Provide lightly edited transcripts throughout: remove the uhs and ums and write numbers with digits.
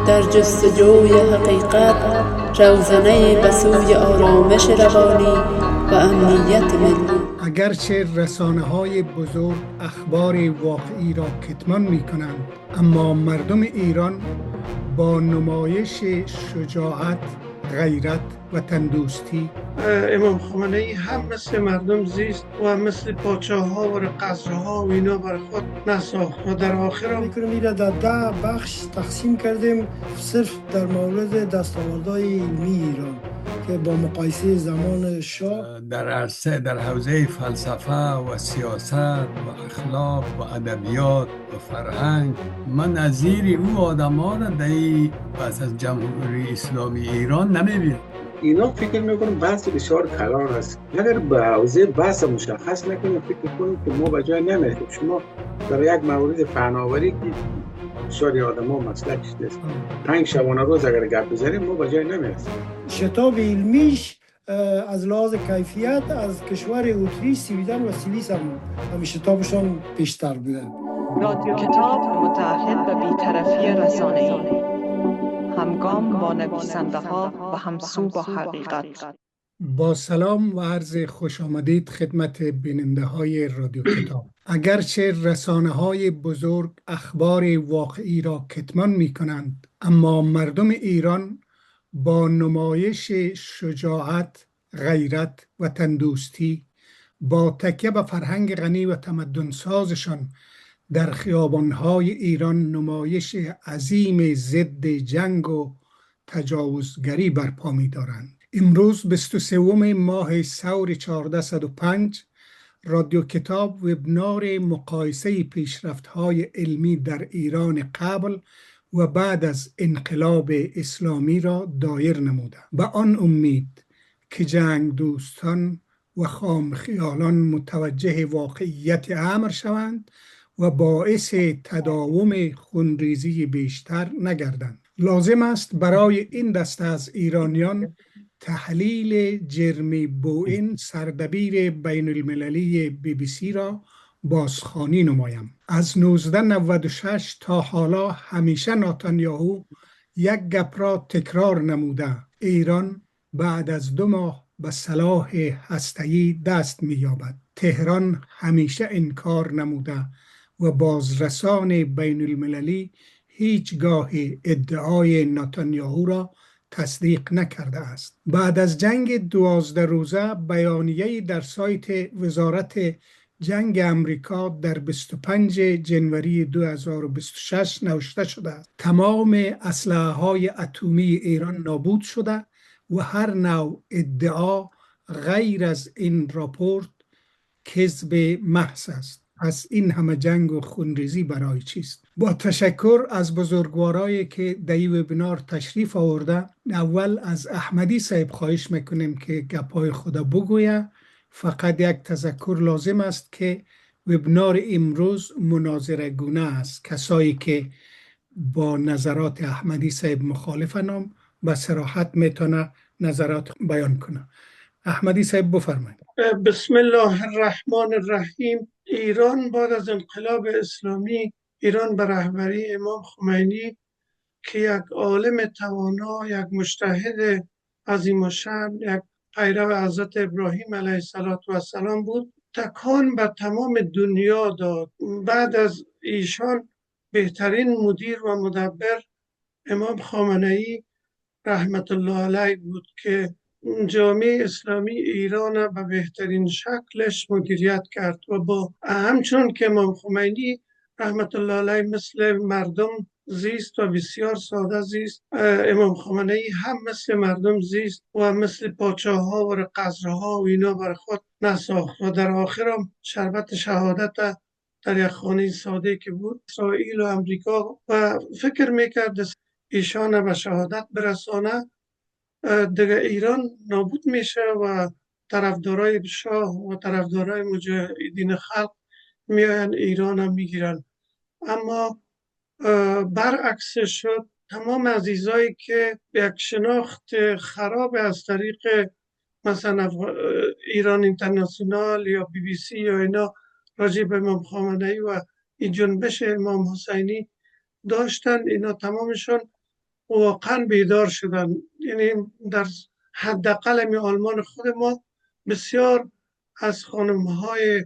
در جستجوی حقیقت روزنه به سوی آرامش روانی و امنیت ملی. اگرچه رسانه‌های بزرگ اخبار واقعی را کتمان می‌کنند، اما مردم ایران با نمایش شجاعت، غیرت و تندوستی امام خمینی هم مثل مردم زیست و مثل پادشاه‌ها و قصرها و اینا بر خود نساخت و در آخر میکنم اینا در 10 بخش تقسیم کردیم صرف در مورد دستاوردهای علمی ایران که با مقایسه زمان شاه در عرصه در حوزه فلسفه و سیاست و اخلاق و ادبیات و فرهنگ من از زیر او آدم ها را در پس از جمهوری اسلامی ایران نمیبینم. اینا فکر میکنم بحث بسیار کلان است. اگر به حوزه بحث مشخص نکنیم فکر کنیم که ما به جای نمیرسیم. شما در یک مورد فناوری که بسیاری آدم ها مسلک شده 5 شبانه روز اگر گپ بزنیم ما به جای نمیرسیم. شتاب علمیش از لحاظ کیفیت از کشور اتریش، سویدن و سوئیس هم شتابشان بیشتر بوده. رادیو کتاب متعهد به بی‌طرفی رسانه‌ای، همگام با نویسنده‌ها و همسو با حقیقت. با سلام و عرض خوش آمدید خدمت بیننده های رادیو کتاب. اگرچه رسانه های بزرگ اخبار واقعی را کتمان می کنند، اما مردم ایران با نمایش شجاعت، غیرت و تندوستی با تکیه به فرهنگ غنی و تمدن سازشان در خیابان‌های ایران نمایش عظیم ضد جنگ و تجاوزگری برپا می‌دارند. امروز 23 ماه ثور 1405 رادیو کتاب وبنار مقایسه پیشرفت‌های علمی در ایران قبل و بعد از انقلاب اسلامی را دایر نموده. به آن امید که جنگ دوستان و خامخیالان متوجه واقعیت امر شوند و باعث تداوم خونریزی بیشتر نگردند. لازم است برای این دسته از ایرانیان تحلیل جرمی بوئین سردبیر بین المللی BBC را بازخوانی نمایم. از 1996 تا حالا همیشه نتانیاهو یک گپ را تکرار نموده: ایران بعد از 2 ماه به سلاح هسته‌ای دست می‌یابد. تهران همیشه انکار نموده و بازرسان بین المللی هیچگاه ادعای نتانیاهو را تصدیق نکرده است. بعد از جنگ 12 روزه بیانیه‌ای در سایت وزارت جنگ امریکا در 25 جنوری 2026 نوشته شده است: تمام اسلحه‌های اتمی ایران نابود شده و هر نوع ادعا غیر از این راپورت کذب محض است. پس این همه جنگ و خونریزی برای چیست؟ با تشکر از بزرگوارایی که در این وبینار تشریف آورده. اول از احمدی صاحب خواهش میکنیم که گپای خود بگویه. فقط یک تذکر لازم است که وبینار امروز مناظره گونه است. کسایی که با نظرات احمدی صاحب مخالفن به صراحت میتونه نظرات بیان کنه. احمدی صاحب بفرمایید. بسم الله الرحمن الرحیم. ایران بعد از انقلاب اسلامی، ایران به رهبری امام خمینی که یک عالم توانا، یک مجتهد عظیم الشأن، یک پیرو حضرت ابراهیم علیه السلام بود، تکان به تمام دنیا داد. بعد از ایشان بهترین مدیر و مدبر امام خامنه‌ای رحمت الله علیه بود که جامعه اسلامی ایران به بهترین شکلش مدیریت کرد و با همچون که امام خمینی رحمت الله علیه مثل مردم زیست و بسیار ساده زیست، امام خمینی هم مثل مردم زیست و مثل پادشاه‌ها و قصرها و اینا بر خود نساخت و در آخر هم شربت شهادت در یک خانه ساده که بود اسرائیل و امریکا و فکر میکرد ایشان به شهادت برسانه، دیگه ایران نابود میشه و طرفدارای شاه و طرفدارای مجاهدین خلق میاین ایران هم میگیرن. اما برعکس شد. تمام عزیزایی که یک شناخت خراب از طریق مثلا ایران اینترنشنال یا BBC یا اینا راجع به امام خامنه‌ای و این جنبش امام حسینی داشتن، اینا تمامشون واقعا بیدار شدن. یعنی در حداقل می آلمان خود ما بسیار از خانم‌های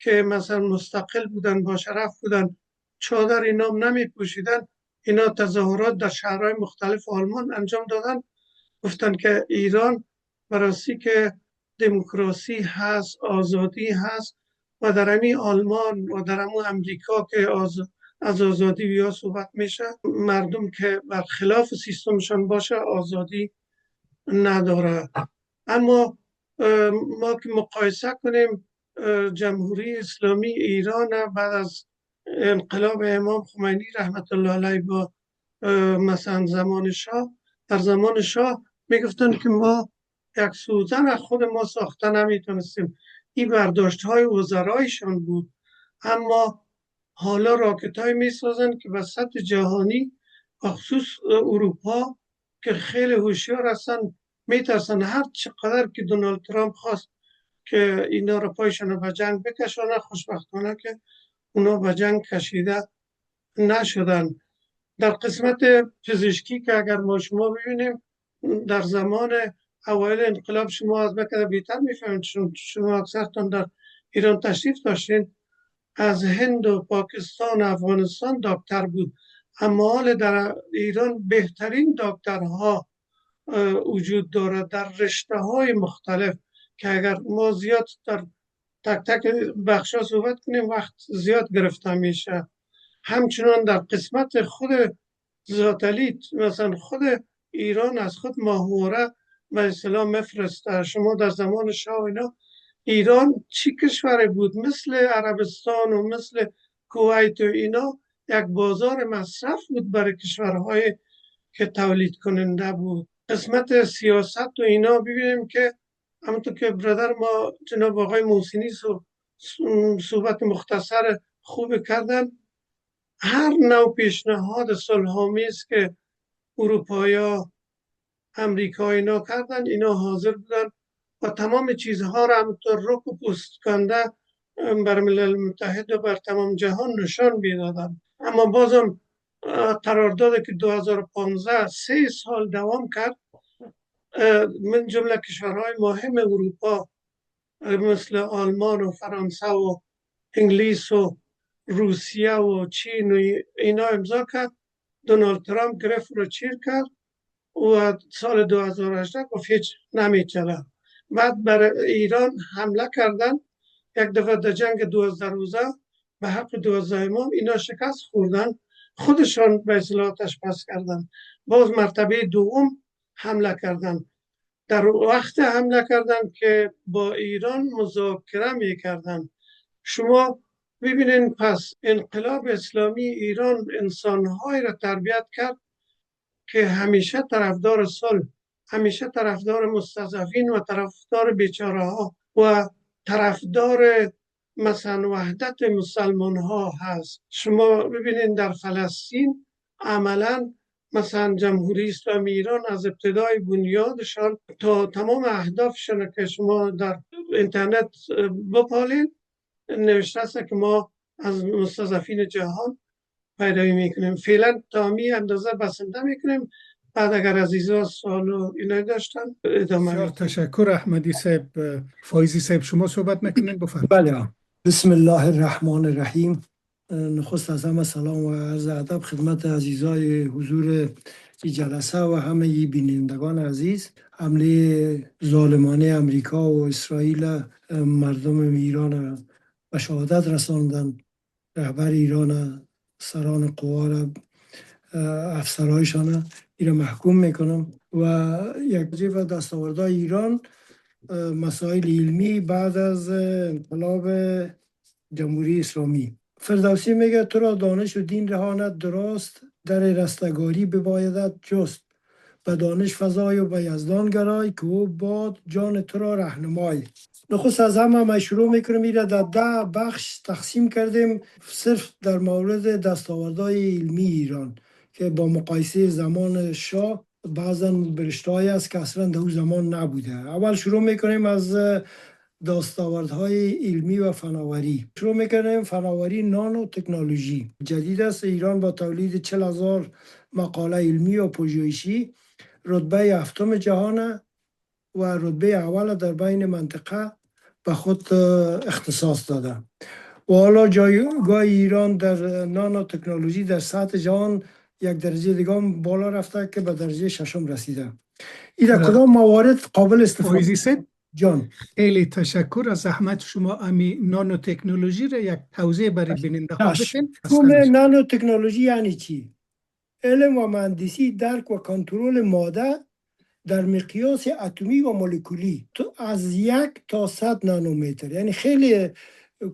که مثلا مستقل بودن، با شرف بودن، چادر اینا نمی پوشیدن. اینا تظاهرات در شهرهای مختلف آلمان انجام دادن، گفتن که ایران براستی که دموکراسی هست، آزادی هست و در همین آلمان و در همون امریکا که از آزادی بیا صحبت میشه، مردم که برخلاف سیستمشان باشه آزادی نداره. اما ما که مقایسه کنیم جمهوری اسلامی ایران بعد از انقلاب امام خمینی رحمت الله علیه با مثلا زمان شاه، در زمان شاه میگفتن که ما یک سوزن از خود ما ساخته نمیتونستیم، این برداشت های وزرایشان بود. اما حالا راکت های میسازن که به سطح جهانی خصوص اروپا که خیلی هوشیار هستن میترسن هر چقدر که دونالد ترامپ خواست که اینا رو پایشان رو به جنگ بکشانه، خوشبختانه که اونا به جنگ کشیده نشدن. در قسمت پزشکی که اگر ما شما ببینیم در زمان اوایل انقلاب شما از مکه بیتر میفهمید، چون شما اکثرتان در ایران تشریف داشتین، از هند و پاکستان و افغانستان دکتر بود. اما حال در ایران بهترین دکترها وجود دارد در رشته های مختلف که اگر ما زیاد در تک تک بخشا صحبت کنیم وقت زیاد گرفته میشه. همچنان در قسمت خود زاتلیت مثلا خود ایران از خود ماهواره و اسلام مفرسته. شما در زمان شاه اینا ایران چی کشوری بود؟ مثل عربستان و مثل کویت و اینا یک بازار مصرف بود برای کشورهای که تولید کننده بود. قسمت سیاست و اینا ببینیم که همونطور که برادر ما جناب آقای محسنی صحبت مختصر خوب کردن، هر نوع پیشنهاد صلح‌آمیز که اروپایا امریکا اینا کردن اینا حاضر بودن و تمام چیزها را همونطور رک و پوست کنده بر ملل متحد و بر تمام جهان نشان میدادن. اما بازم قرارداد که 2015 3 سال دوام کرد، من جمله کشورهای مهم اروپا مثل آلمان و فرانسه و انگلیس و روسیه و چین و اینا امضا کرد. دونالد ترامپ گرفت رو چیر کرد و سال 2018 گفت هیچ نمیچله. بعد بر ایران حمله کردن یک دفعه در جنگ 12 روزه به حق 12 امام اینا شکست خوردن، خودشان به اصطلاح آتش بس کردن. باز مرتبه دوم حمله کردن. در وقت حمله کردن که با ایران مذاکره میکردن. شما ببینین پس انقلاب اسلامی ایران انسان‌های را تربیت کرد که همیشه طرفدار صلح، همیشه طرفدار مستضعفین و طرفدار بیچاره ها و طرفدار مثلا وحدت مسلمان ها هست. شما ببینید در فلسطین عملا مثلا جمهوری اسلامی ایران از ابتدای بنیادشان تا تمام اهدافشان که شما در اینترنت بپالید نوشته است که ما از مستضعفین جهان پیروی میکنیم. فعلا تا می اندازه بسنده میکنیم. بعد اگر عزیزا سوال و اینا داشتن ادامه. تشکر احمدی صاحب. فایزی صاحب شما صحبت میکنین بفرمایید. بله. بسم الله الرحمن الرحیم. نخست از همه سلام و عرض ادب خدمت عزیزای حضور این جلسه و همه بینندگان عزیز. حمله ظالمانه امریکا و اسرائیل مردم ایران به شهادت رساندن. رهبر ایران، سران قوا را، افسرهایشان را محکوم میکنم و یک جیب دستاوردهای ایران مسائل علمی بعد از انقلاب جمهوری اسلامی. فردوسی میگه تو را دانش و دین رهاند درست، در رستگاری ببایدت جست، به دانش فزای و به یزدان گرای که او باد جان تو را رهنمای. نخست از همه ما شروع میکنیم این را در 10 بخش تقسیم کردیم صرف در مورد دستاوردهای علمی ایران که با مقایسه زمان شاه بعضا برشته‌ای است که اصلا در اون زمان نبوده. اول شروع میکنیم از دستاوردهای علمی و فناوری. شروع میکنیم فناوری نانو تکنولوژی. جدید است، ایران با تولید 40,000 مقاله علمی و پژوهشی رتبه 7 جهان و رتبه اول در بین منطقه به خود اختصاص داده و حالا جایگاه ایران در نانو تکنولوژی در سطح جهان یک درجه دیگه بالا رفته که به درجه 6 رسیده. این کدام موارد قابل استفاده؟ فایزی صاحب جان، خیلی تشکر از زحمت شما. امی نانو تکنولوژی را یک توضیح برای بیننده ها بدین. نانو تکنولوژی یعنی چی؟ علم و مهندسی درک و کنترل ماده در مقیاس اتمی و مولکولی تو از 1 تا 100 نانومتر، یعنی خیلی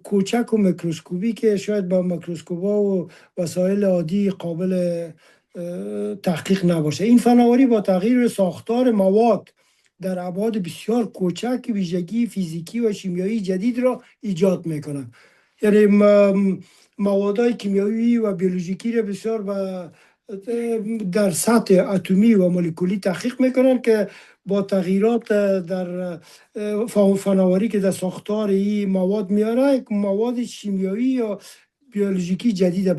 کوچک و میکروسکوپی که شاید با میکروسکوپ‌ها و وسایل عادی قابل تحقیق نباشه. این فناوری با تغییر ساختار مواد در ابعاد بسیار کوچک ویژگی فیزیکی و شیمیایی جدید را ایجاد میکنه. یعنی موادهای کیمیایی و بیولوژیکی را بسیار در سطح اتمی و مولکولی تحقیق میکنن که با تغییرات در فناوری که در ساختار این مواد میاره یک مواد شیمیایی یا بیولوژیکی جدید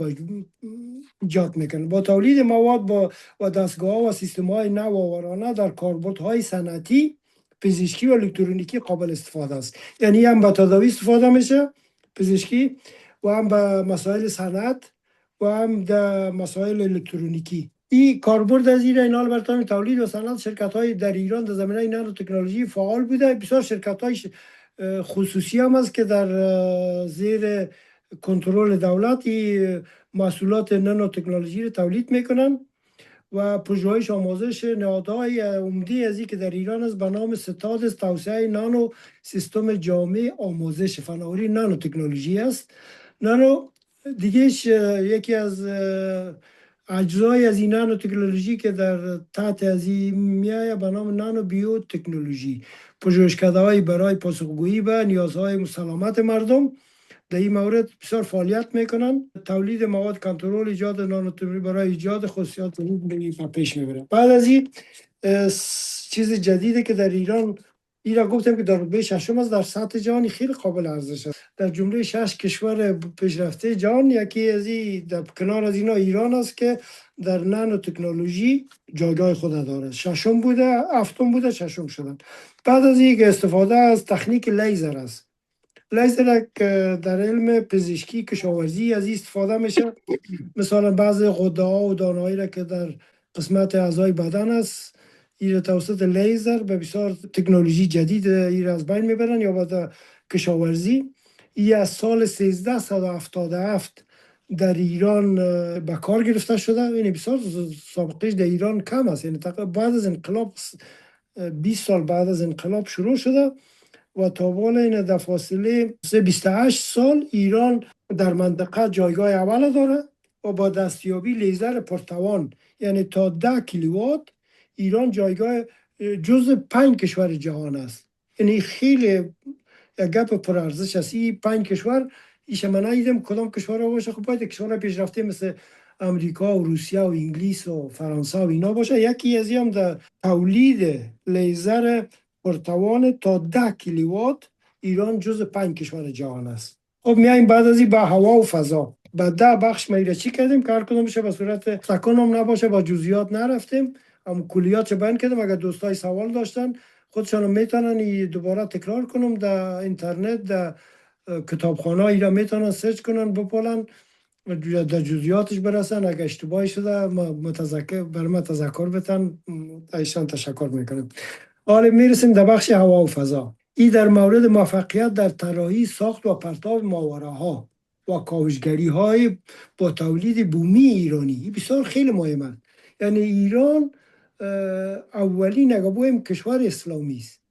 ایجاد میکنن. با تولید مواد و دستگاه و سیستم های نوآورانه در کاربردهای صنعتی، پزشکی و الکترونیکی قابل استفاده است. یعنی هم به تداوی استفاده میشه پزشکی و هم به مسائل صنعت و هم در مسائل الکترونیکی. این کاربرد از ایران برای تولید و صنعت شرکت‌های در ایران در زمینه نانو تکنولوژی فعال بوده. بسیار شرکت‌های خصوصی هم است که در زیر کنترل دولتی محصولات نانو تکنولوژی رو تولید میکنن و پژوهش آموزش نهادهای عمده از این که در ایران است به نام ستاد توسعه نانو سیستم جامع آموزش فناوری نانو تکنولوژی است. نانو دیگهش یکی از اجزای از این نانو تکنولوژی که در تحت از این میایه به نام نانو بیو تکنولوژی، پژوهشکده‌های برای پاسخگویی به نیازهای سلامت مردم در این مورد بسیار فعالیت میکنن. تولید مواد، کنترل ایجاد نانو تکنولوژی برای ایجاد خصوصیات رو پیش میبره. بعد از این چیز جدیده که در ایران را گفتم که در رتبه 6 است در سطح جهانی، خیلی قابل ارزش است. در جمله 6 کشور پیشرفته جهان یکی از این در کنار از اینا ایران است که در نانو تکنولوژی جایگاه خود داره. 6 بوده، 7 بوده، 6 شدن. بعد از این استفاده از تکنیک لیزر است. لیزر در علم پزشکی کشاورزی از این استفاده میشه. مثلا بعضی غده ها و دانه هایی را که در قسمت اعضای بدن است، این توسط لیزر به بسیار تکنولوژی جدید این از بین میبرن یا بعد کشاورزی. این از سال 1377 در ایران به کار گرفته شده. این بسیار سابقهش در ایران کم است، یعنی تقریبا بعد از انقلاب 20 سال بعد از انقلاب شروع شده و تا بالا این در فاصله 28 سال ایران در منطقه جایگاه اول داره و با دستیابی لیزر پرتوان یعنی تا 10 کیلووات ایران جایگاه جزء 5 کشور جهان است. یعنی خیلی یک گپ پرارزش است. این 5 کشور ایش من ندیدم کدام کشور باشه. خب باید کشور پیشرفته مثل امریکا و روسیه و انگلیس و فرانسه و اینا باشه. یکی از هم در تولید لیزر پرتوان تا 10 کیلووات ایران جزء 5 کشور جهان است. خب میایم بعد از این به هوا و فضا. بعد 10 بخش میره چی کردیم که هر کدومش به صورت تکانم نباشه، با جزئیات نرفتیم، اما کلیات چه بیان کردم. اگر دوستای سوال داشتن خودشون میتونن دوباره تکرار کنم در اینترنت، در کتابخانه ایران میتونن سرچ کنن بپولن در جزئیاتش برسن. اگر اشتباهی شده برام تذکر بدن، ایشان تشکر میکنم. حالا میرسیم در بخش هوا و فضا. این در مورد موفقیت در طراحی، ساخت و پرتاب ماوراها و کاوشگری های با تولید بومی ایرانی بسیار خیلی مهمه. یعنی ایران اولین نگاه کشور اسلامی است.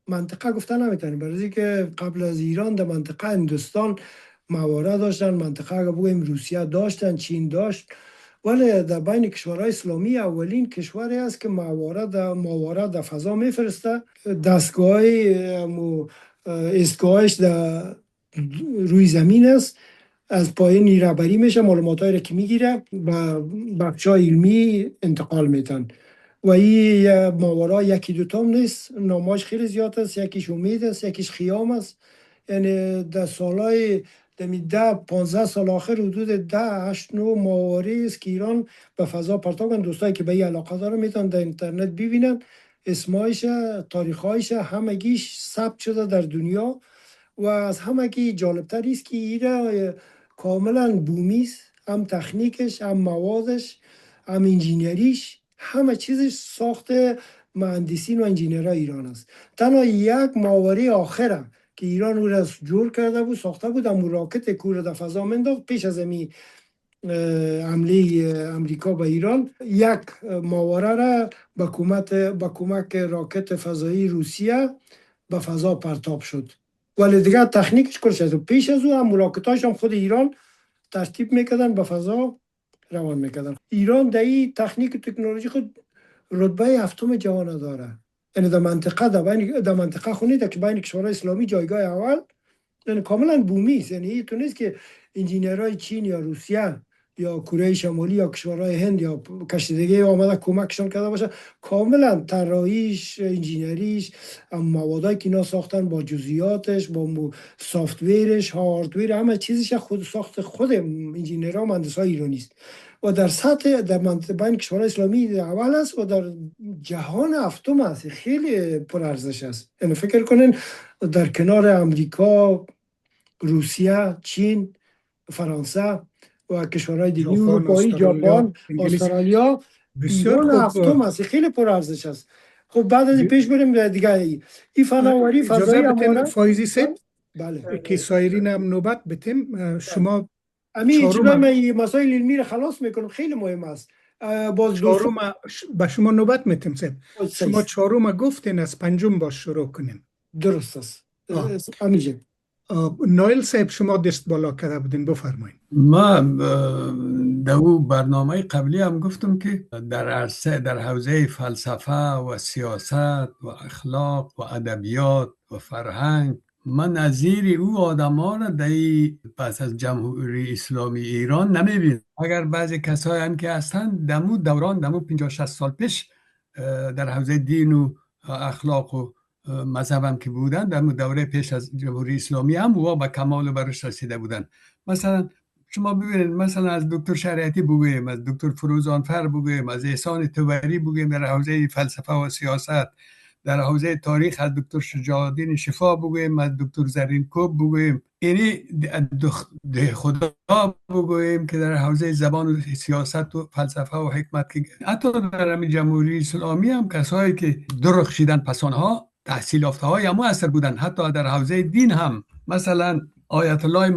منطقه گفتن نمیتونیم، برای که قبل از ایران در منطقه هندوستان موارد داشتن، منطقه اگر بگویم روسیه داشتن، چین داشت، ولی در بین کشورهای اسلامی اولین کشوری است که موارد در فضا میفرسته. دستگاه ایستگاهش در روی زمین است، از پایین رهبری میشه، معلوماتایی را که میگیره و بخشای علمی انتقال میتن و این ماورا یکی دوتا هم نیست، ناماش خیلی زیاد است. یکیش امید است، یکیش خیام است. یعنی در سالهای 10-15 سال آخر حدود 10-8-9 ماوری است که ایران به فضا پرتاب کردن. دوستایی که به این علاقه دارن میتونن در اینترنت ببینن اسمایش، تاریخایش، همگیش ثبت شده در دنیا. و از همگی جالبتر است که ایران کاملا بومی است، هم تکنیکش، هم موادش، هم انجینیریش، همه چیزش ساخت مهندسین و انجینرهای ایران است. تنها یک ماوره آخره که ایران او را جور کرده بود، ساخته بود، هم راکت کور در فضا منداخت پیش از این حمله امریکا به ایران. یک ماوره را با کمک راکت فضایی روسیه به فضا پرتاب شد، ولی دیگه تکنیکش کل شد. پیش از او هم راکتاش هم خود ایران ترتیب میکردن به فضا روان میکردن. ایران در این تکنیک تکنولوژی خود رتبه هفتم جهان داره. یعنی در منطقه خونیده که بین کشورهای اسلامی جایگاه اول، یعنی کاملا بومی است. یعنی تو نیست که انجینرهای چین یا روسیه یا کره شمالی یا کشورهای هند یا کشیدگی آمده کمکشان کرده باشه. کاملا طراحیش، انجینریش، موادایی که اینا ساختن با جزئیاتش، با سافت‌ویرش، هاردویر، همه چیزش خود ساخت خود انجینرها و مهندسای ایرانی است. و در سطح در بین کشورهای اسلامی اول است و در جهان هفتم است. خیلی پرارزش است. یعنی فکر کنین در کنار امریکا، روسیه، چین، فرانسه و کشورهای دیگه، اروپایی، ژاپن، استرالیا، ایران هفتم است. خیلی پرارزش است. خب بعد از پیش بریم دیگه. این فناوری فضایی امانه فایزی صاحب، بله که سایرین هم نوبت بتیم. شما امین چرا من مسائل علمی رو خلاص میکنم، خیلی مهم است. باز چهارم به شما نوبت میتیم صاحب. شما چهارم گفتین، از پنجم باش شروع کنیم. درست است. امین نایل صاحب شما دست بالا کرده بودین، بفرمایید. ما در برنامه قبلی هم گفتم که در حوزه فلسفه و سیاست و اخلاق و ادبیات و فرهنگ من نظیر او آدم ها را پس از جمهوری اسلامی ایران نمیبینم. اگر بعضی کسایی هم که هستند دمو دوران 50-60 سال پیش در حوزه دین و اخلاق و مذهب هم که بودن، در دوره پیش از جمهوری اسلامی هم و به کمال و برش رسیده بودن. مثلا شما ببینید، مثلا از دکتر شریعتی بگویم، از دکتر فروزانفر بگویم، از احسان توبری بگویم در حوزه فلسفه و سیاست، در حوزه تاریخ از دکتر شجاع الدین شفا بگویم، از دکتر زرین کوب بگویم، یعنی خدا بگویم که در حوزه زبان و سیاست و فلسفه و حکمت، که حتی در جمهوری اسلامی هم کسایی که درخشیدن پسانها تحصیل یافته های هم مؤثر بودن. حتی در حوزه دین هم مثلا آیت الله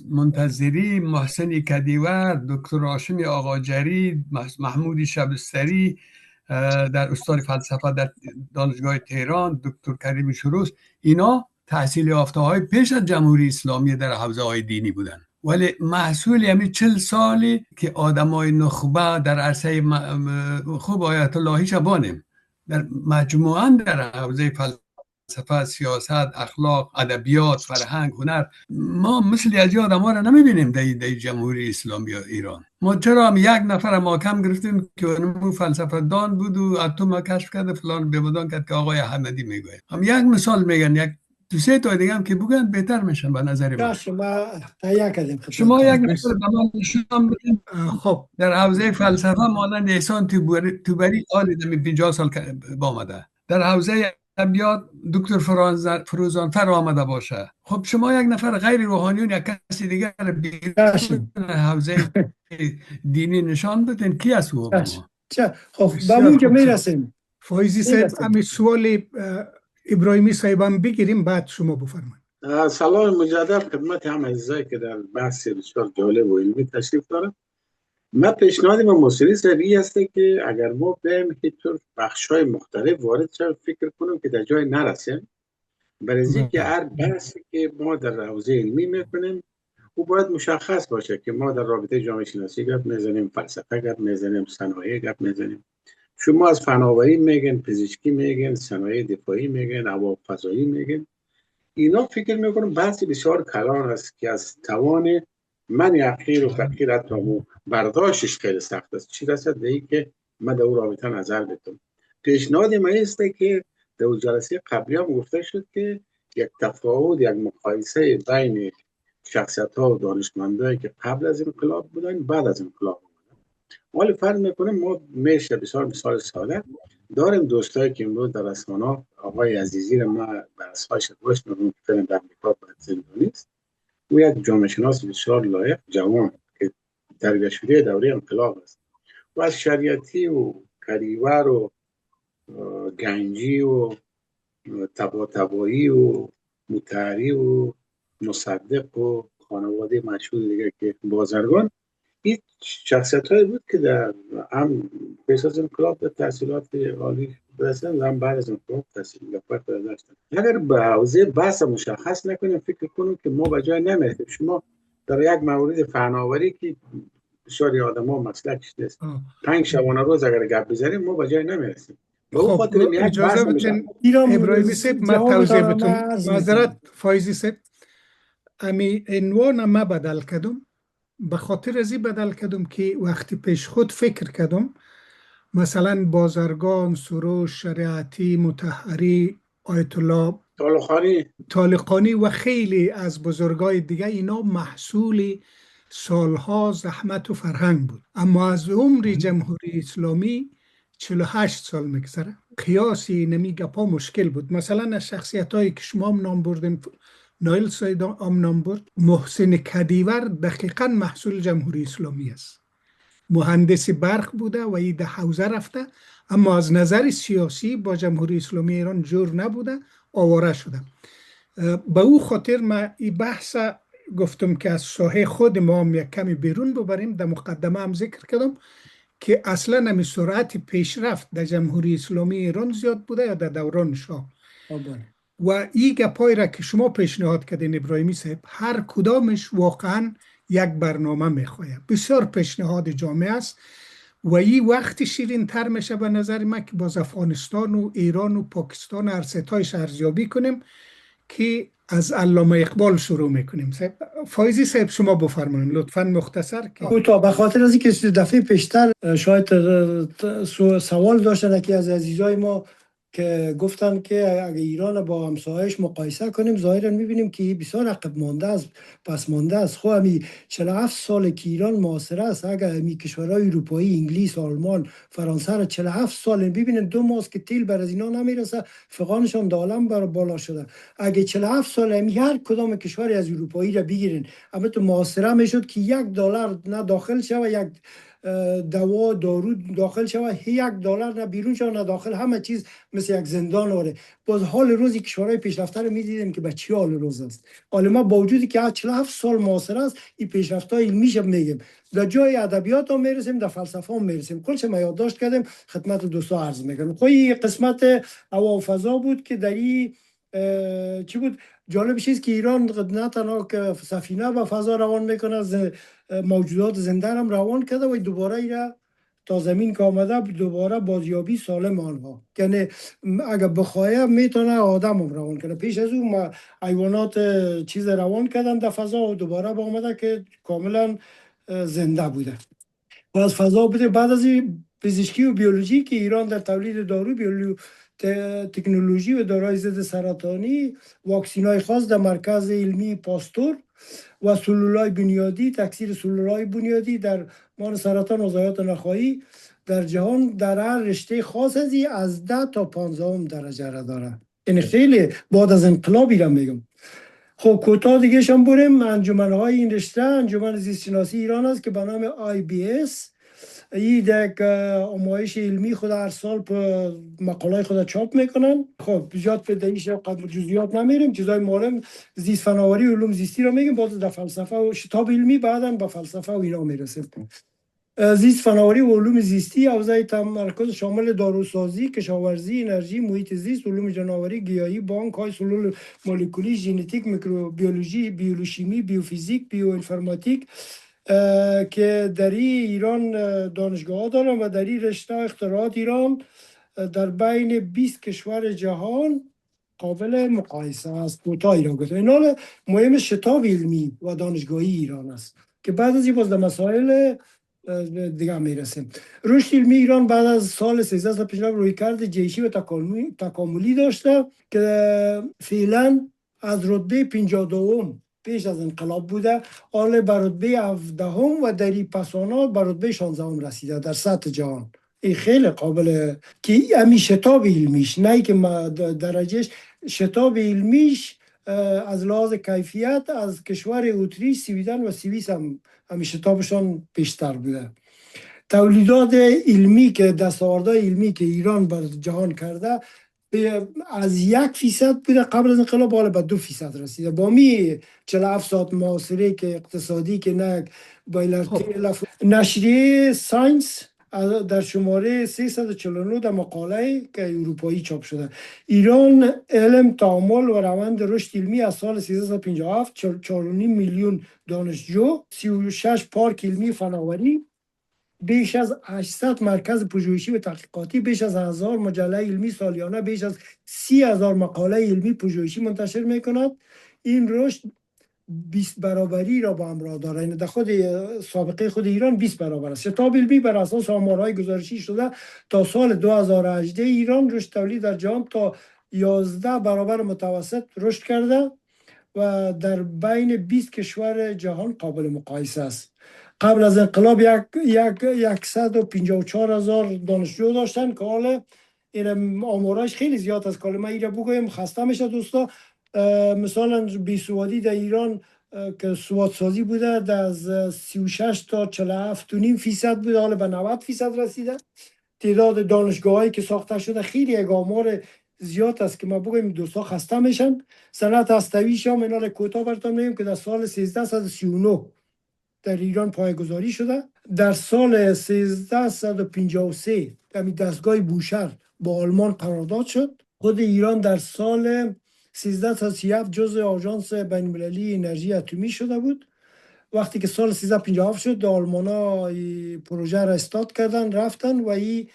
منتظری، محسن کدیور، دکتر هاشم آقاجری، محمود شبستری در استاد فلسفه در دانشگاه تهران، دکتر کریم شروس، اینا تحصیل یافته های پیش از جمهوری اسلامی در حوزه های دینی بودن. ولی محصول همین 40 سالی که آدمای نخبه در عرصه خوب آیت اللهی شبانیم در مجموعاً در حوزه فلسفه، سیاست، اخلاق، ادبیات، فرهنگ، هنر، ما مثل از آدم ها را نمیبینیم در جمهوری اسلامی ایران. ما چرا هم یک نفر ما کم گرفتیم که اونمو فلسفه دان بود و اتم کشف کرده فلان بیمدان کرد که آقای احمدی میگوید. هم یک مثال میگن، یک دو سه تا دیگه هم که بگن بهتر میشن به نظر من. شما یک مثال به من نشون بدین. خب در حوزه فلسفه مانند احسان توبری آل 50 سال آمده، در حوزه ادبیات دکتر فروزانفر آمده باشه. خب شما یک نفر غیر روحانیون یا کسی دیگر بیرون حوزه دینی نشان بدین، کی است او؟ خب به اونجا میرسیم. فایزی صاحب همین سوال ابراهیمی صاحبم بگیریم، بعد شما بفرمایید. سلام مجدد خدمت همه عزیزایی که در بحث بسیار جالب و علمی تشریف دارن. من پیشنهادی و مصری سری هسته که اگر ما بیم که طور بخش‌های مختلف وارد شد، فکر کنم که در جای نرسیم. برای که هر بحثی که ما در حوزه علمی میکنیم او باید مشخص باشه که ما در رابطه جامعه شناسی گپ میزنیم، فلسفه گپ میزنیم، صنایع گپ میزنیم. شما از فناوری میگن، پزشکی میگن، صنایع دفاعی میگن، هوافضایی میگن. اینا فکر میکنم بحثی بسیار کلان است که از توان من اخیر و فقیر حتی برداشتش خیلی سخت است. چی رسد به این که من در اون رابطه نظر بدم. پیشنهاد ما است که در جلسه قبلی هم گفته شد که یک تفاوت، یک مقایسه بین شخصیت ها و دانشمندایی که قبل از انقلاب بودن بعد از انقلاب بودن. ولی فرض میکنیم ما میشه بسیار مثال ساده داریم دوستایی که امروز در رسانه‌ها، آقای عزیزی رو ما به اسمش گوشتیم که در امریکا به زندانی است. او یک جامعه شناس بسیار لایق جوان که تربیت شده دوره انقلاب است و از شریعتی و کریور و گنجی و طباطبایی و مطهری و مصدق و خانواده مشهور دیگه که بازرگان، این شخصیت هایی بود که در هم پیش از انقلاب به تحصیلات عالی رسیدن و هم بعد از انقلاب تحصیل یافت داشتن. اگر به حوزه بحث مشخص نکنیم فکر کنیم که ما به جای نمیرسیم. شما در یک مورد فناوری که بسیاری آدم‌ها مسلکش نیست 5 شبانه روز اگر گپ بزنیم ما به جای نمیرسیم. خب اجازه بدین ابراهیمی صاحب ما توضیح بتون. معذرت فایزی صاحب، امی عنوان ما بدل کردم به خاطر ازی بدل کردم که وقتی پیش خود فکر کردم مثلا بازرگان، سروش، شریعتی، مطهری، آیت الله طالقانی و خیلی از بزرگای دیگه، اینا محصول سالها زحمت و فرهنگ بود، اما از عمر جمهوری اسلامی 48 سال میگذره. قیاسی نمیگه پا مشکل بود. مثلا از شخصیت هایی که شما هم نام بردین، نایل سید هم نام برد، محسن کدیور دقیقا محصول جمهوری اسلامی است. مهندس برق بوده و این ده حوزه رفته، اما از نظر سیاسی با جمهوری اسلامی ایران جور نبوده، آواره شده. به او خاطر ما این بحث گفتم که از ساحه خود ما هم یک کمی بیرون ببریم. در مقدمه هم ذکر کردم که اصلا نمی سرعت پیشرفت در جمهوری اسلامی ایران زیاد بوده یا در دوران شاه. و این گپای را که شما پیشنهاد کردین ابراهیمی صاحب، هر کدامش واقعا یک برنامه میخواهد. بسیار پیشنهاد جامع است و این وقتی شیرین تر میشه به نظر من که باز افغانستان و ایران و پاکستان هر ستایش ارزیابی کنیم که از علامه اقبال شروع میکنیم. فایزی صاحب شما بفرمایید لطفاً مختصر. که تا به خاطر از اینکه دفعه پیشتر شاید سوال داشتن که از عزیزای ما که گفتن که اگه ایران با همسایه‌اش مقایسه کنیم ظاهرا میبینیم که بسیار عقب مانده است، پس مانده است. خب همین 47 سال که ایران معاصره است، اگه همین کشورهای اروپایی، انگلیس، آلمان، فرانسه را 47 سال ببینن 2 ماه که تیل بر از اینا نمیرسه، فقانشان د عالم بر بالا شده. اگه 47 سال همین هر کدام کشوری از اروپایی را بگیرین، البته معاصره میشد که $1 نه داخل شوه، یک دوا دارو داخل شوه، $1 نه بیرون شوه نه داخل، همه چیز مثل یک زندان آره. باز حال روزی کشورهای پیشرفته رو میدیدیم که به چی حال روز است. حالا ما با وجودی که 47 سال معاصره است، این پیشرفته علمیش میگیم، در جای ادبیات هم میرسیم، در فلسفه هم میرسیم. کلش ما یادداشت کردیم خدمت دوستا عرض میکنم. خب این قسمت هوا و فضا بود که در این چی بود جالب چیز که ایران نه تنها که سفینه به فضا روان میکنه، موجودات زنده هم روان کرده و دوباره ایرا تا زمین که آمده دوباره بازیابی سالم آنها، یعنی اگر بخواه میتونه آدم هم روان کنه. پیش از اون حیوانات چیز روان کردن در فضا و دوباره با آمده که کاملا زنده بوده و از فضا بوده. بعد از این پزشکی و بیولوژی که ایران در تولید دارو تکنولوژی و داروهای ضد سرطانی، واکسینای خاص در مرکز علمی پاستور و سلولای بنیادی، تکثیر سلولای بنیادی در مان سرطان و ضایعات نخایی در جهان در هر رشته خاص از 10 تا 15 درجه را داره. این خیلی بعد از انقلابی را میگم. خب کوتاه دیگه شم بریم. انجمنهای این رشته انجمن زیست شناسی ایران است که به نام IBS، این یک آمایش علمی خود هر سال مقاله خود چاپ میکنن. خب زیاد به دیش قبل جزئیات نمیریم، چیزای مهم زیست فناوری و علوم زیستی رو میگیم، باز در فلسفه و شتاب علمی بعداً به فلسفه و اینا میرسیم. زیست فناوری و علوم زیستی حوزه تمرکز شامل داروسازی، کشاورزی، انرژی، محیط زیست، علوم جناوری، گیاهی، بانک های سلول مولکولی، ژنتیک، میکروبیولوژی، بیولوژی، بیوفیزیک، بیوانفرماتیک که در ایران دانشگاه ها دارن و در این رشته اختراعات ایران در بین 20 کشور جهان قابل مقایسه است. کوتاه ایران گفتم. اینا مهم شتاب علمی و دانشگاهی ایران است که بعد از این باز در مسائل دیگه میرسیم. رشد علمی ایران بعد از سال 1350 رویکرد جیشی و تکاملی داشته که فعلا از رتبه 52 پیش از انقلاب بوده، حالا به رتبه 17 و در این پسانات به رتبه 16 رسیده در سطح جهان. این خیلی قابل که همین شتاب علمیش، نه که درجهش، شتاب علمیش از لحاظ کیفیت از کشور اتریش، سویدن و سوئیس هم همین شتابشان بیشتر بوده. تولیدات علمی که دستاوردهای علمی که ایران بر جهان کرده از 1% بوده قبل از انقلاب، حالا به 2% رسیده. با می 47 ساعت معاصره که اقتصادی که نه نشریه ساینس در شماره 349 در مقاله که اروپایی چاپ شده، ایران علم، تعامل و روند رشد علمی از سال 1357 4.5 میلیون دانشجو، 36 پارک علمی فناوری، بیش از 800 مرکز پژوهشی و تحقیقاتی، بیش از 1000 مجله علمی سالیانه، بیش از 30,000 مقاله علمی پژوهشی منتشر میکند. این رشد 20 برابری را با همراه دارد. این در خود سابقه خود ایران 20 برابر است. شتاب علمی بر اساس آمارهای گزارشی شده تا سال 2018 ایران رشد تولید در جهان تا 11 برابر متوسط رشد کرده و در بین 20 کشور جهان قابل مقایسه است. قبل از انقلاب 154,000 دانشجو داشتن که حالا این آمارش خیلی زیاد است. کلمه ای را بگویم خسته میشه دوستا. مثلا بیسوادی در ایران که سوادسازی بوده از 36 تا 47.5% بوده، حالا به 90% رسیده. تعداد دانشگاهایی که ساخته شده خیلی یک آمار زیاد است که ما بگویم دوستا خسته میشن. صنعت هسته‌ای شام اینا رو کوتاه براتون میگم که در سال 1339 در ایران پایه‌گذاری شده. در سال 1353 همین دستگاه بوشهر با آلمان قرارداد شد. خود ایران در سال 1337 جزء آژانس بین‌المللی انرژی اتمی شده بود. وقتی که سال 1357 شد آلمان‌ها پروژه را استارت کردن، رفتن و این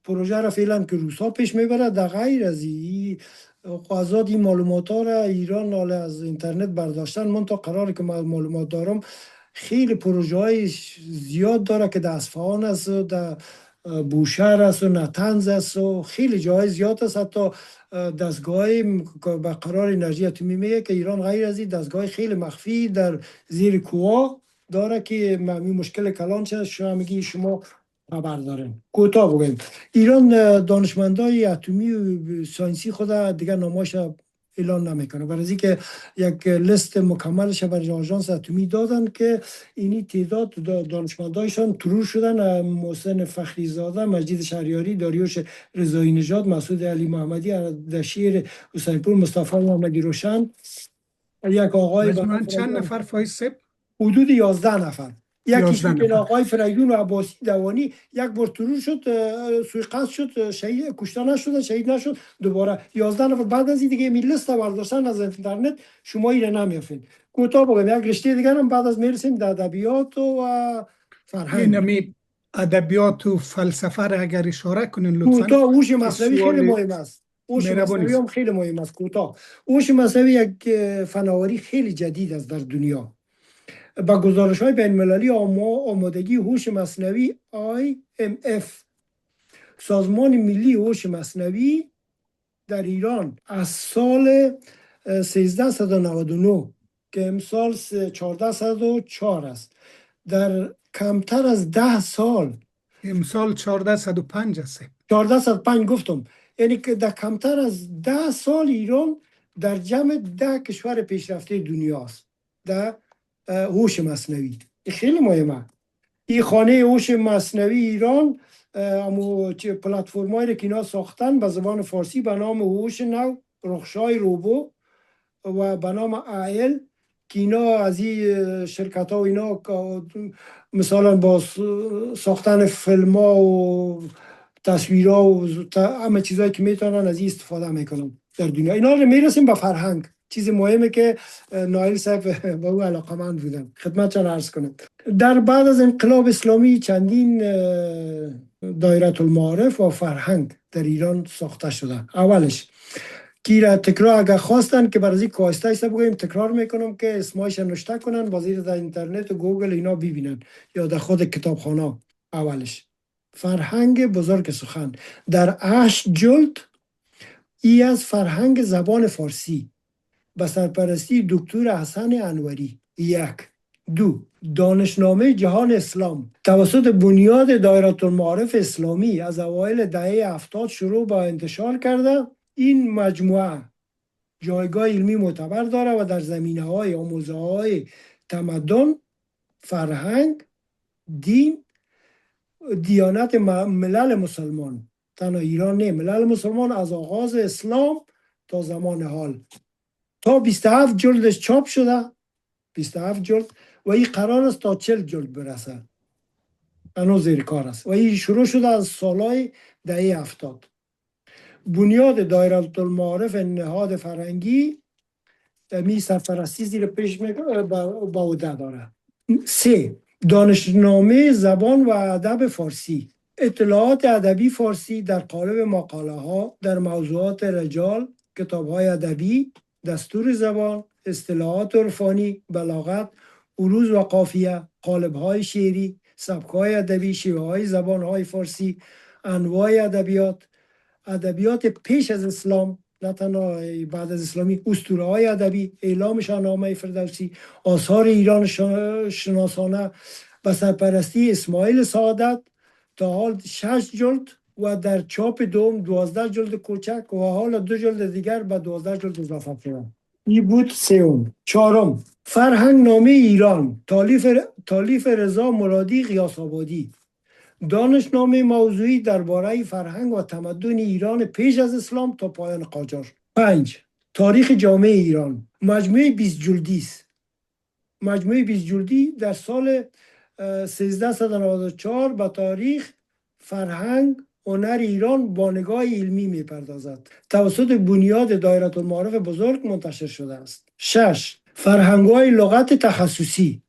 پروژه را فعلا که روس‌ها پیش میبره. در غیر از این قضات این معلومات ها را ایران حالا از اینترنت برداشتن. من تا قراره که من معلومات دارم خیلی پروژه های زیاد داره که در اصفهان است و در بوشهر است و نطنز است و خیلی جای زیاد است. حتی دستگاه به قرار انرژی اتمی میگه که ایران غیر از این دستگاه خیلی مخفی در زیر کوه داره که این مشکل کلان چه شما خبر دارین. کوتاه بگیم ایران دانشمندای اتمی و ساینسی خود دیگه نامش اعلان نمیکنه، برای از اینکه یک لیست مکملش برای آژانس اتمی دادن که اینی تعداد دانشمندایشان ترور شدن: محسن فخریزاده، مجید شهریاری، داریوش رضایی نژاد، مسعود علی محمدی، اردشیر حسینپور، مصطفی محمدی روشن. یک آقای چند نفر فایز؟ حدود 11 نفر. یکیش که آقای فریدون و عباسی دوانی یک بار ترور شد، سوء شد، شهید کشته نشد، شهید نشد. دوباره 11 نفر. بعد از این دیگه می لیست برداشتن از اینترنت، شما این نمیافین. کوتاه بگم یک رشته دیگه هم بعد از میرسیم در ادبیات و فرهنگ. اینمی ادبیات و فلسفه را اگر اشاره کنین لطفاً. کوتاه هوش مصنوعی خیلی مهم است. هوش مصنوعی هم خیلی مهم است. کوتاه هوش مصنوعی یک فناوری خیلی جدید است در دنیا. با گزارش‌های بین‌المللی آمادگی هوش مصنوعی IMF، سازمان ملی هوش مصنوعی در ایران از سال 1399 که امسال 1404 است، در کمتر از 10 سال، امسال 1405 است. 1405 گفتم، یعنی که در کمتر از 10 سال ایران در جمع 10 کشور پیشرفته دنیا است در هوش مصنوعی. خیلی مهمه. این خانه هوش مصنوعی ایران امو پلتفرمایی که اینا ساختن به زبان فارسی به نام هوش نو، رخشای روبو و به نام آیل که اینا از این شرکت ها و اینا مثلا با ساختن فیلم ها و تصویرها و همه چیزایی که میتونن از این استفاده میکنن در دنیا. اینا رو میرسیم به فرهنگ. چیز مهمه که نایل صاحب با او علاقمند بودن. خدمتتون عرض کنم در بعد از انقلاب اسلامی چندین دایره المعارف و فرهنگ در ایران ساخته شده. اولش کی را تکرار اگر خواستن که برای کاسته است بگویم تکرار میکنم که اسمایش نوشته کنن بازی در اینترنت و گوگل اینا ببینن یا در خود کتابخانه. اولش فرهنگ بزرگ سخن در 8 جلد ای از فرهنگ زبان فارسی به سرپرستی دکتر حسن انوری. 1. 2. دانشنامه جهان اسلام توسط بنیاد دایره المعارف اسلامی از اوایل دهه 70 شروع به انتشار کرده. این مجموعه جایگاه علمی معتبر داره و در زمینه‌های آموزه‌های تمدن، فرهنگ، دین، دیانت ملل مسلمان، تنها ایران نه، ملل مسلمان از آغاز اسلام تا زمان حال تا 27 جلدش چاپ شده. 27 جلد و این قرار است تا 40 جلد برسه. هنوز زیر کار است و این شروع شده از سالهای دهه 70. بنیاد دایره المعارف نهاد فرهنگی می سرپرستی زیر پیش با عهده داره. 3. دانشنامه زبان و ادب فارسی اطلاعات ادبی فارسی در قالب مقاله ها در موضوعات رجال، کتاب های ادبی، دستور زبان، اصطلاحات عرفانی، بلاغت، عروض و قافیه، قالب های شعری، سبک های ادبی، شیوه های زبان های فارسی، انواع ادبیات پیش از اسلام نه تنها بعد از اسلامی، اسطوره های ادبی، اعلام شاهنامه فردوسی، آثار ایران شناسانه به سرپرستی اسماعیل سعادت تا حال 6 جلد و در چاپ دوم 12 جلد کوچک و حال 2 جلد دیگر به 12 جلد اضافه شده. این بود 3. 4. فرهنگ نامه ایران تالیف رضا مرادی قیاس آبادی دانشنامه موضوعی درباره فرهنگ و تمدن ایران پیش از اسلام تا پایان قاجار. 5. تاریخ جامعه ایران مجموعه 20 جلدی است. مجموعه 20 جلدی در سال 1394 به تاریخ فرهنگ هنر ایران با نگاه علمی میپردازد. توسط بنیاد دایره المعارف بزرگ منتشر شده است. 6. فرهنگ‌های لغت تخصصی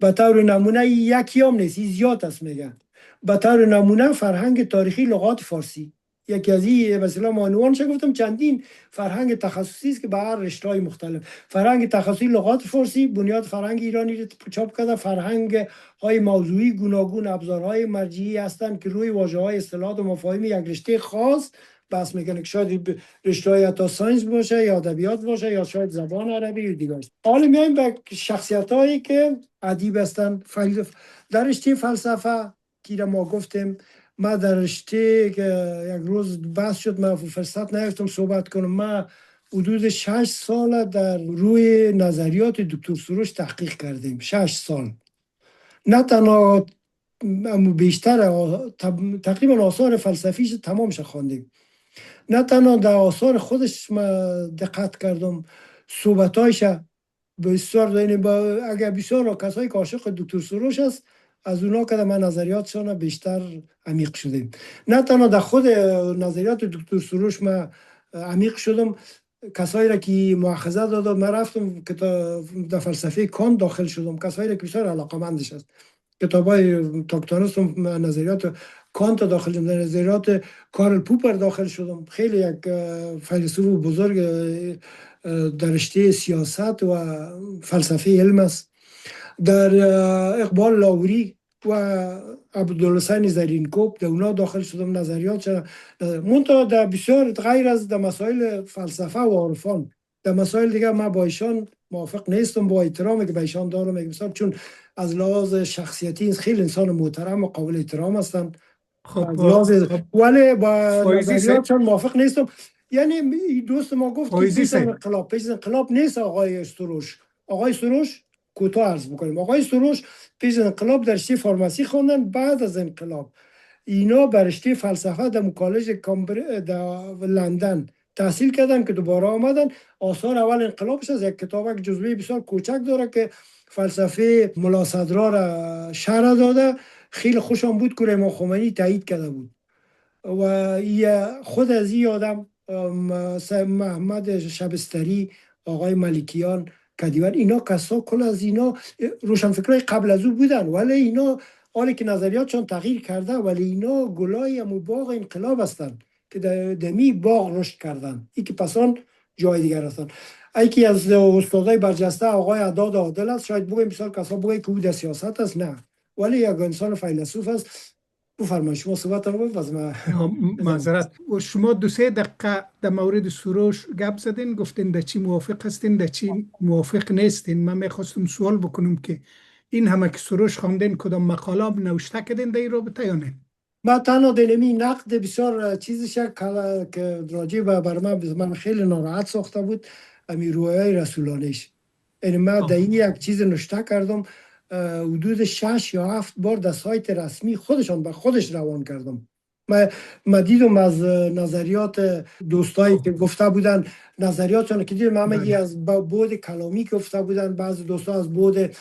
به طور نمونه یکی هم نیست، زیاد است میگن. به طور نمونه فرهنگ تاریخی لغات فارسی یکی از این مثلا عنوانش گفتم چندین فرهنگ تخصصی است که به هر رشته‌های مختلف. فرهنگ تخصصی لغات فارسی بنیاد فرهنگ ایرانی را چاپ کرده. فرهنگ های موضوعی گوناگون ابزارهای مرجعی هستند که روی واژه‌های اصطلاحات و مفاهیم یک رشته خاص بحث میکنه که شاید رشته‌های تا ساینس باشه یا ادبیات باشه یا شاید زبان عربی یا دیگر. حالا میایم به شخصیت‌هایی که ادیب هستند. در رشته فلسفه که ما گفتیم، ما در رشته یک روز بحث شد، من فرصت نگرفتم صحبت کنم. ما حدود 6 سال در روی نظریات دکتر سروش تحقیق کردیم. 6 سال. نه تنها بیشتر تقریبا آثار فلسفیش تمامش خواندیم. نه تنها در آثار خودش ما دقت کردم، صحبتایش بسیار داریم. اگر بسیار کسایی که عاشق دکتر سروش است از اونا که من نظریاتشان بیشتر عمیق شدیم. نه تنها در خود نظریات دکتر سروش ما عمیق شدم، کسایی را که مؤاخذه داد من رفتم که در فلسفه کانت داخل شدم، کسایی را که بسیار علاقمندش است. کتابای تاکتانوس نظریات کانت داخل شدم، نظریات کارل پوپر داخل شدم. خیلی یک فیلسوف بزرگ در رشته سیاست و فلسفه علم است. در اقبال لاهوری و عبدالحسین زرینکوب در اونا داخل شدم. نظریات منتها در بسیار غیر از در مسائل فلسفه و عرفان، در مسائل دیگه من با ایشان موافق نیستم، با احترامی که به ایشان دارم بسیار، چون از لحاظ شخصیتی خیلی انسان محترم و قابل احترام هستند. ولی با نظریاتشان موافق نیستم. یعنی دوست ما گفت که پیش انقلاب نیست آقای سروش. آقای سروش کوتاه عرض بکنیم، آقای سروش پیش انقلاب در رشته فارمسی خوندن. بعد از انقلاب اینا بر رشته فلسفه در کالج در لندن تحصیل کردن که دوباره آمدن. آثار اول انقلابش از یک کتاب جزوه بسیار کوچک داره که فلسفه ملا صدرا را شرح داده. خیلی خوشم بود که امام خمینی تایید کرده بود و خود از این آدم محمد شبستری، آقای ملکیان، کدیور، اینا کسا کل از اینا روشنفکرای قبل از او بودن، ولی اینا حالی که نظریاتشان تغییر کرده ولی اینا گلای باغ انقلاب هستند که دمی باغ رشد کردن، ای که پسان جای دیگر هستن. ای که از استادای برجسته آقای عداد عادل است، شاید بگویم بسیار کسا بگویم که او در سیاست است، نه، ولی یک انسان فیلسوف است. بفرمایید شما صحبت رو بفرمایید. معذرت، و شما 2-3 دقیقه در مورد سروش گپ زدین، گفتین در چی موافق هستین، در چی موافق نیستین. من میخواستم سوال بکنم که این همه که سروش خواندین کدام مقاله نوشته کردین در این رابطه یا نه؟ ما تنها دلمی نقد بسیار چیزش که راجع به برنامه من خیلی ناراحت ساخته بود، امی رویای رسولانش. یعنی من در این یک چیز نوشته کردم، حدود 6 یا 7 بار در سایت رسمی خودشان به خودش روان کردم. ما دیدم از نظریات دوستایی که گفته بودن، نظریاتشون که دیدم همگی از بعد کلامی که گفته بودن، بعضی دوستا از بعد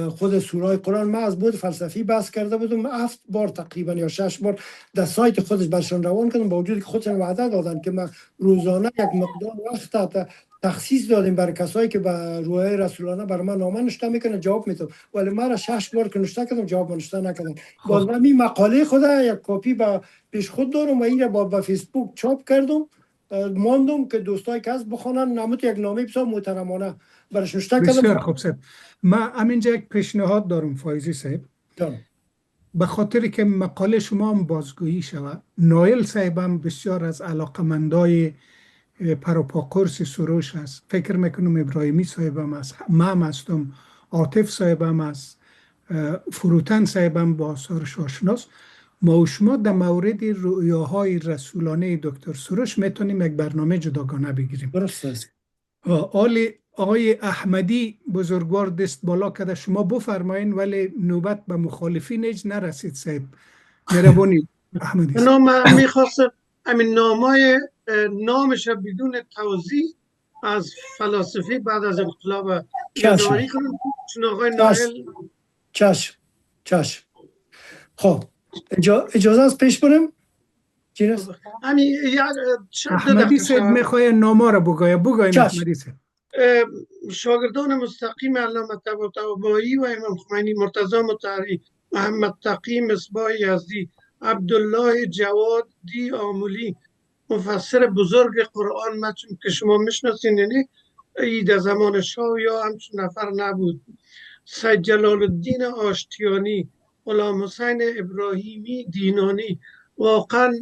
خود سورای قرآن، من از بعد فلسفی بحث کرده بودم. 7 بار تقریبا یا 6 بار در سایت خودش برشان روان کردم، با وجودی که خودشان وعده دادن که ما روزانه یک مقدار وقت تخصیص دادیم برای کسایی که به رویای رسولانه برای من نامه نوشته میکنه جواب میدم، ولی من را 6 بار که نوشته کردم جواب نوشته نکردن. باز من این مقاله خدا یک کپی با پیش خود دارم و این را با فیسبوک چاپ کردم، ماندم که دوستای که هست بخونن، نموت یک نامه بسیار محترمانه برش نوشته کردم. بسیار خوب صاحب، من همینجا یک پیشنهاد دارم فایزی صاحب. به خاطر که مقاله شما هم بازگویی شود، نایل صاحب هم بسیار از علاقمندای پروپاکورس سروش است. فکر میکنم ابراهیمی صاحب هم است، من هستم، عاطف صاحب هم است، فروتن صاحب هم با آثارش آشناست. ما و شما در مورد رؤیاهای رسولانه دکتر سروش میتونیم یک برنامه جداگانه بگیریم. درست است. آقای احمدی بزرگوار دست بالا کرده، شما بفرمایین، ولی نوبت به مخالفین ایج نرسید صاحب. مهربانی احمدی. من میخواستم همین نامش بدون توضیح از فلاسفه بعد از انقلاب یادآوری کنم، چون آقای نایل. چشم. خب اجازه است پیش برم؟ احمدی صاحب میخواه نامه را بگویم. احمدی صاحب، شاگردان مستقیم علامه طباطبایی و امام خمینی، مرتضی مطهری، محمد تقی مصباح یزدی، عبدالله جوادی آمولی، مفسر بزرگ قرآن، مچون که شما میشناسین، یعنی ای در زمان شاه یا همچون نفر نبود، سید جلال الدین آشتیانی، غلام حسین ابراهیمی دینانی. واقعا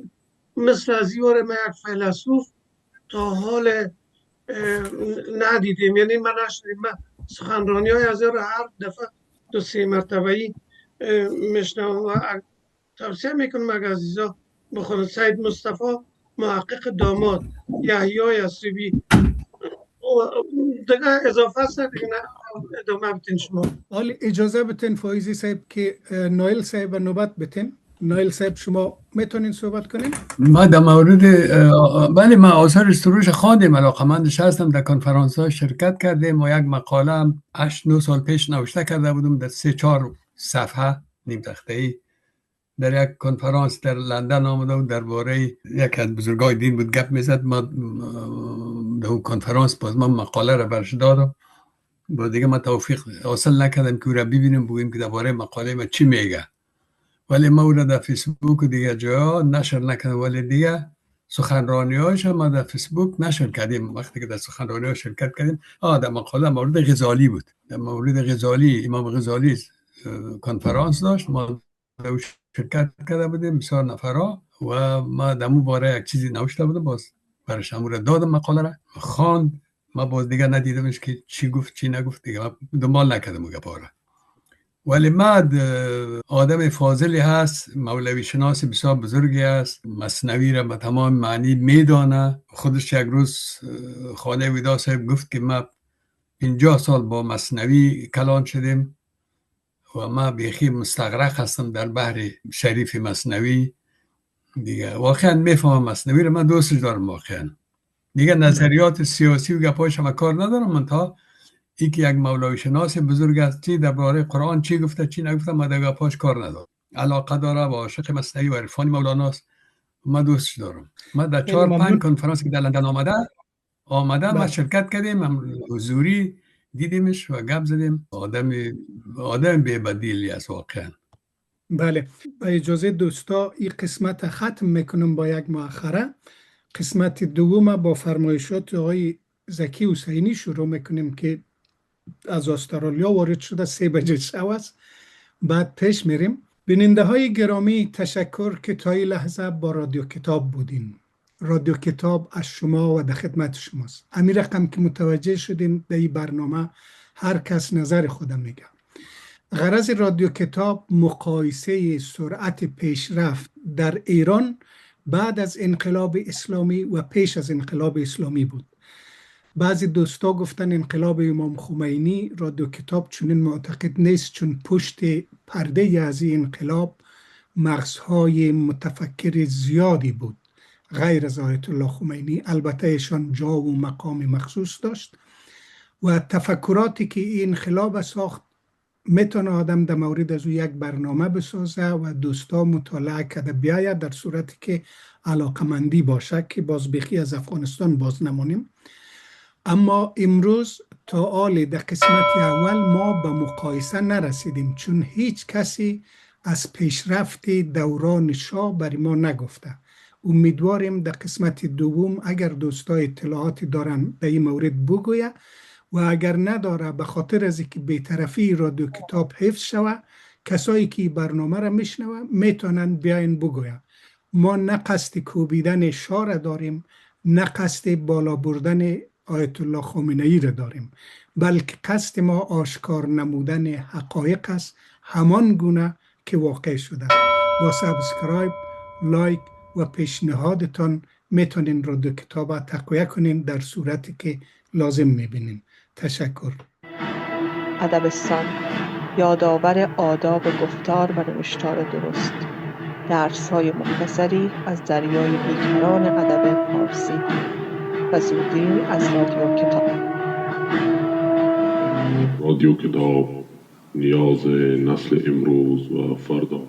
مثل از یور من یک فیلسوف تا حال ندیدیم، یعنی من نشنیدم. من سخنرانی های از رو هر دفعه 2-3 مرتبه‌ای میشنوم و توصیه میکنم اگر عزیزا بخونن. سید مصطفی محقق داماد، یحیی یسریبی، دیگه اضافه است دیگه، ادامه بتین شما. حالی اجازه بتین فایزی صاحب که نایل صاحب نوبت بتین. نایل صاحب شما میتونین صحبت کنین؟ ما در مورد بله، ما آثار سروش خواندیم، علاقمندش هستم، در کنفرانس ها شرکت کردیم و یک مقاله هم 8-9 سال پیش نوشته کرده بودم در 3-4 صفحه نیم تخته‌ای در یک کنفرانس در لندن آمده بود، درباره یک از بزرگای دین بود گپ میزد. ما در اون کنفرانس باز من مقاله را برش دادم، با دیگه ما توفیق حاصل نکردم که او را ببینیم بگویم که درباره مقاله ما چی میگه، ولی ما او را در فیسبوک و دیگه جا نشر نکردم. ولی دیگه سخنرانی‌هاش ما در فیسبوک نشر کردیم. وقتی که در سخنرانی‌ها شرکت کردیم، در مقاله مورد غزالی بود، در مورد غزالی، امام غزالی کنفرانس داشت، ما در شرکت کرده بودیم بسیار نفرها و ما در اون باره یک چیزی نوشته بودم، باز برش هم را دادم مقاله را خواند. ما باز دیگه ندیدمش که چی گفت چی نگفت، دیگه دنبال نکردم اون گپا را. ولی مد آدم فاضلی هست، مولوی شناس بسیار بزرگی است، مثنوی را به تمام معنی میدانه. خودش یک روز خانه ویدا صاحب گفت که ما 50 سال با مثنوی کلان شدیم و ما بیخی مستغرق هستم در بحر شریف مثنوی. دیگه واقعا میفهمم مثنوی را، من دوستش دارم واقعا. دیگه نظریات سیاسی و گپاش هم کار ندارم، من تا ای که یک مولوی شناس بزرگ است، چی درباره قرآن چی گفته چی نگفته، من در گپاش کار ندارم. علاقه داره و عاشق مثنوی و عرفان مولاناست، من دوستش دارم. من در 4-5 کنفرانسی که در لندن آمده ما شرکت کردیم، حضوری دیدیمش و گپ زدیم. آدم بی بدیلی است واقعا. بله، با اجازه دوستا این قسمت ختم میکنم با یک مؤخره. قسمت دوم با فرمایشات آقای زکی حسینی شروع میکنیم که از استرالیا وارد شده 3 بجه شب است. بعد پیش میریم. بیننده های گرامی، تشکر که تا این لحظه با رادیو کتاب بودین. رادیو کتاب از شما و در خدمت شماست. امیر رقم که متوجه شدین در این برنامه هر کس نظر خودم میگه. غرض رادیو کتاب مقایسه سرعت پیشرفت در ایران بعد از انقلاب اسلامی و پیش از انقلاب اسلامی بود. بعضی دوستا گفتن انقلاب امام خمینی، رادیو کتاب چنین معتقد نیست، چون پشت پرده از این انقلاب مغزهای متفکر زیادی بود غیر از آیت الله خمینی. البته ایشان جا و مقام مخصوص داشت و تفکراتی که این انقلاب ساخت میتونه آدم در مورد از او یک برنامه بسازه و دوستا مطالعه کرده بیاید، در صورتی که علاقمندی باشه که باز بخی از افغانستان باز نمانیم. اما امروز تا حال در قسمت اول ما به مقایسه نرسیدیم، چون هیچ کسی از پیشرفت دوران شاه برای ما نگفته. امیدواریم در قسمت دوم اگر دوستا اطلاعاتی دارن در این مورد بگویه و اگر نداره به خاطر از اینکه بی‌طرفی رادیو کتاب حفظ شوه، کسایی که برنامه را میشنوه میتونن بیاین بگویه. ما نه قصد کوبیدن شاه را داریم، نه قصد بالا بردن آیت الله خامنه‌ای را داریم، بلکه قصد ما آشکار نمودن حقایق است، همان گونه که واقع شده. با سابسکرایب، لایک و پیشنهادتان میتونین رادیو کتاب تقویه کنین در صورتی که لازم میبینین. تشکر. ادبستان، یادآور آداب گفتار و نوشتار درست. درس‌های مختصری از دریای بیکران ادب فارسی. و زودی از رادیو کتاب. رادیو کتاب، نیاز نسل امروز و فردا.